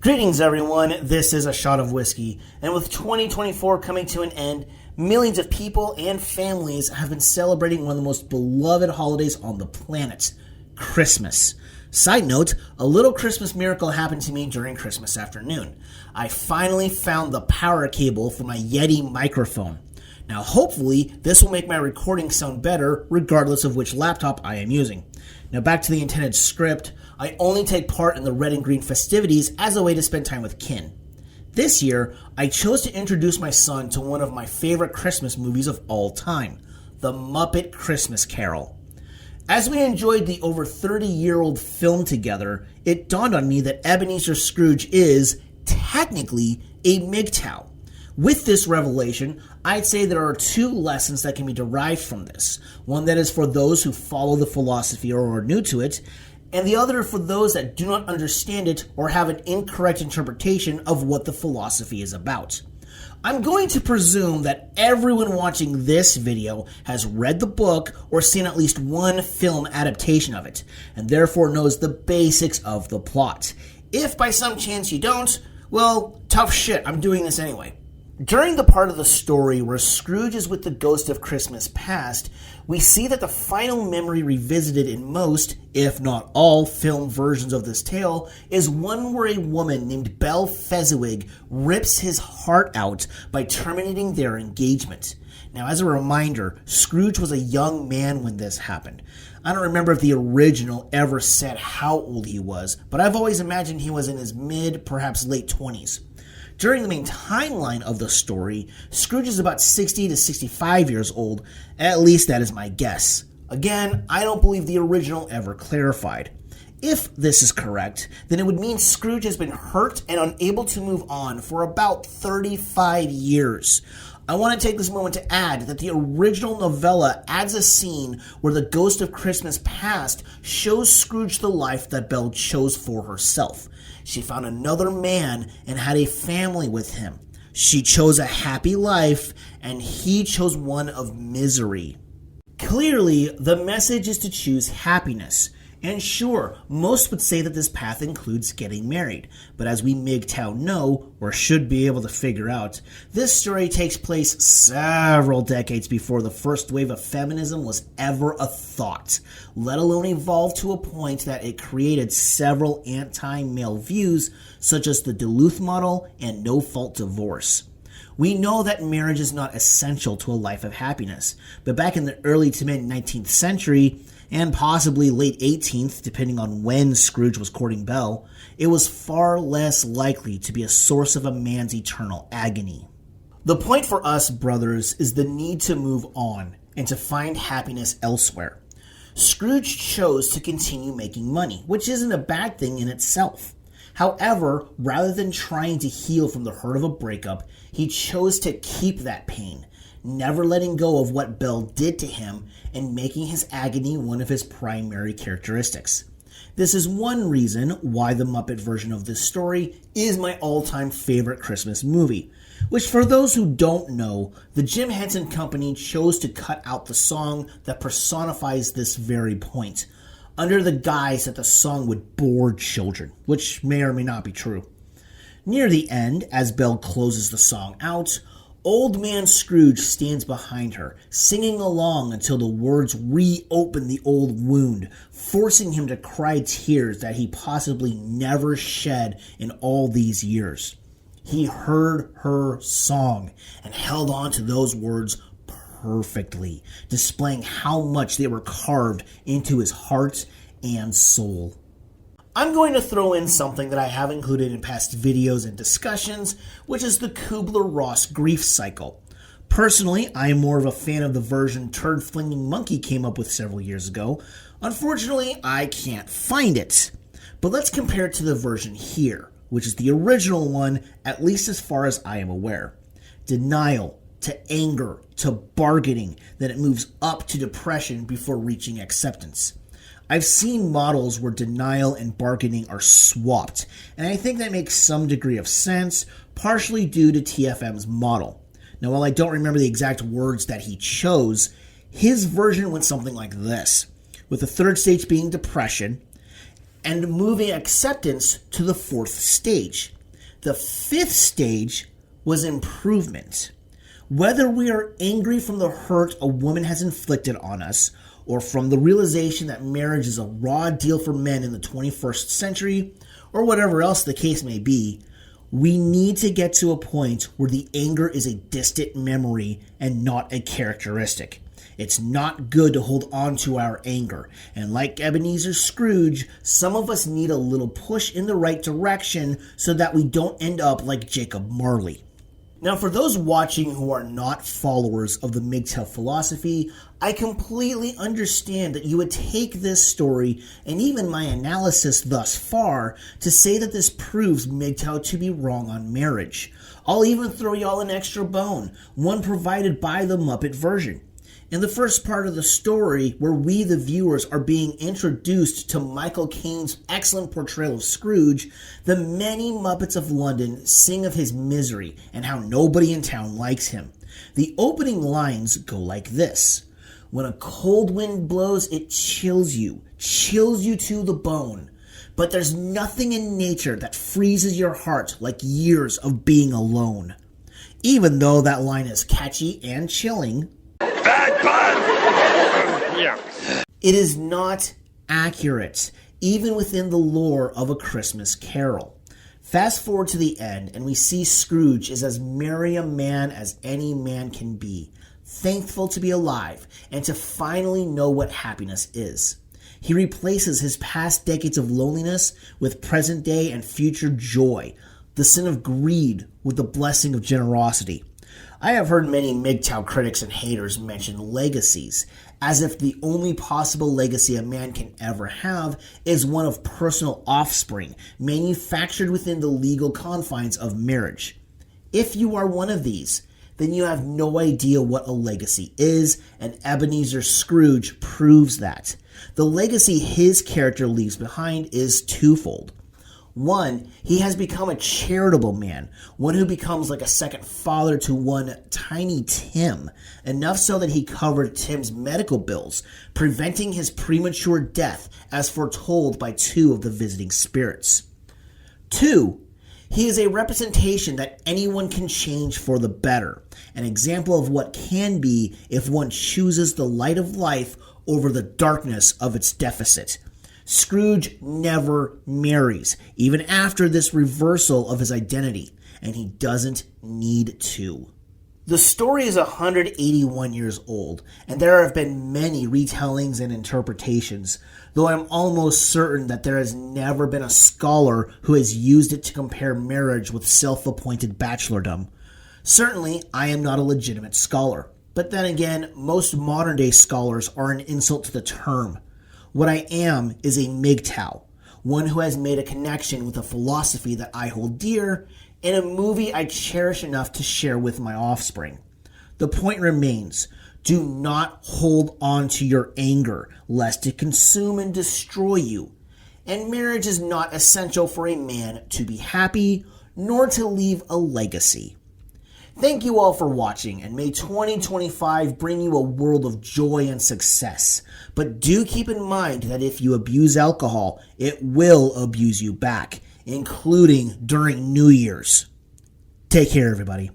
Greetings, everyone. This is A Shot of Whiskey, and with 2024 coming to an end, millions of people and families have been celebrating one of the most beloved holidays on the planet, Christmas. Side note, a little Christmas miracle happened to me during Christmas afternoon. I finally found the power cable for my Yeti microphone. Now, hopefully, this will make my recording sound better regardless of which laptop I am using. Now, back to the intended script. I only take part in the red and green festivities as a way to spend time with kin. This year, I chose to introduce my son to one of my favorite Christmas movies of all time, The Muppet Christmas Carol. As we enjoyed the over 30-year-old film together, it dawned on me that Ebenezer Scrooge is, technically, a MGTOW. With this revelation, I'd say there are two lessons that can be derived from this. One that is for those who follow the philosophy or are new to it, and the other for those that do not understand it or have an incorrect interpretation of what the philosophy is about. I'm going to presume that everyone watching this video has read the book or seen at least one film adaptation of it, and therefore knows the basics of the plot. If by some chance you don't, well, tough shit, I'm doing this anyway. During the part of the story where Scrooge is with the ghost of Christmas past, we see that the final memory revisited in most, if not all, film versions of this tale is one where a woman named Belle Fezziwig rips his heart out by terminating their engagement. Now, as a reminder, Scrooge was a young man when this happened. I don't remember if the original ever said how old he was, but I've always imagined he was in his mid, perhaps late 20s. During the main timeline of the story, Scrooge is about 60 to 65 years old, at least that is my guess. Again, I don't believe the original ever clarified. If this is correct, then it would mean Scrooge has been hurt and unable to move on for about 35 years. I want to take this moment to add that the original novella adds a scene where the ghost of Christmas past shows Scrooge the life that Belle chose for herself. She found another man and had a family with him. She chose a happy life, and he chose one of misery. Clearly, the message is to choose happiness. And sure, most would say that this path includes getting married, but as we MGTOW know, or should be able to figure out, this story takes place several decades before the first wave of feminism was ever a thought, let alone evolve to a point that it created several anti-male views, such as the Duluth model and no-fault divorce. We know that marriage is not essential to a life of happiness, but back in the early to mid-19th century, and possibly late 18th, depending on when Scrooge was courting Belle, it was far less likely to be a source of a man's eternal agony. The point for us, brothers, is the need to move on and to find happiness elsewhere. Scrooge chose to continue making money, which isn't a bad thing in itself. However, rather than trying to heal from the hurt of a breakup, he chose to keep that pain, never letting go of what Belle did to him and making his agony one of his primary characteristics. This is one reason why the Muppet version of this story is my all-time favorite Christmas movie, which for those who don't know, the Jim Henson Company chose to cut out the song that personifies this very point, under the guise that the song would bore children, which may or may not be true. Near the end, as Belle closes the song out, Old Man Scrooge stands behind her, singing along until the words reopen the old wound, forcing him to cry tears that he possibly never shed in all these years. He heard her song and held on to those words perfectly, displaying how much they were carved into his heart and soul. I'm going to throw in something that I have included in past videos and discussions, which is the Kubler-Ross grief cycle. Personally, I am more of a fan of the version Turd-Flinging Monkey came up with several years ago. Unfortunately, I can't find it. But let's compare it to the version here, which is the original one, at least as far as I am aware. Denial, to anger, to bargaining, then it moves up to depression before reaching acceptance. I've seen models where denial and bargaining are swapped, and I think that makes some degree of sense, partially due to TFM's model. Now, while I don't remember the exact words that he chose, his version went something like this, with the third stage being depression, and moving acceptance to the fourth stage, The fifth stage was improvement. Whether we are angry from the hurt a woman has inflicted on us, or from the realization that marriage is a raw deal for men in the 21st century, or whatever else the case may be, we need to get to a point where the anger is a distant memory and not a characteristic. It's not good to hold on to our anger, and like Ebenezer Scrooge, some of us need a little push in the right direction so that we don't end up like Jacob Marley. Now, for those watching who are not followers of the MGTOW philosophy, I completely understand that you would take this story and even my analysis thus far to say that this proves MGTOW to be wrong on marriage. I'll even throw y'all an extra bone, one provided by the Muppet version. In the first part of the story, where we, the viewers, are being introduced to Michael Caine's excellent portrayal of Scrooge, the many Muppets of London sing of his misery and how nobody in town likes him. The opening lines go like this. When a cold wind blows, it chills you to the bone. But there's nothing in nature that freezes your heart like years of being alone. Even though that line is catchy and chilling, it is not accurate, even within the lore of A Christmas Carol. Fast forward to the end, and we see Scrooge is as merry a man as any man can be, thankful to be alive, and to finally know what happiness is. He replaces his past decades of loneliness with present day and future joy, the sin of greed with the blessing of generosity. I have heard many MGTOW critics and haters mention legacies, as if the only possible legacy a man can ever have is one of personal offspring, manufactured within the legal confines of marriage. If you are one of these, then you have no idea what a legacy is, and Ebenezer Scrooge proves that. The legacy his character leaves behind is twofold. One, he has become a charitable man, one who becomes like a second father to one Tiny Tim, enough so that he covered Tim's medical bills, preventing his premature death as foretold by two of the visiting spirits. Two, he is a representation that anyone can change for the better, an example of what can be if one chooses the light of life over the darkness of its deficit. Scrooge never marries, even after this reversal of his identity, and he doesn't need to. The story is 181 years old, and there have been many retellings and interpretations, though I'm almost certain that there has never been a scholar who has used it to compare marriage with self-appointed bachelordom. Certainly, I am not a legitimate scholar, but then again, most modern-day scholars are an insult to the term. What I am is a MGTOW, one who has made a connection with a philosophy that I hold dear, and a movie I cherish enough to share with my offspring. The point remains, do not hold on to your anger, lest it consume and destroy you. And marriage is not essential for a man to be happy, nor to leave a legacy. Thank you all for watching, and may 2025 bring you a world of joy and success. But do keep in mind that if you abuse alcohol, it will abuse you back, including during New Year's. Take care, everybody.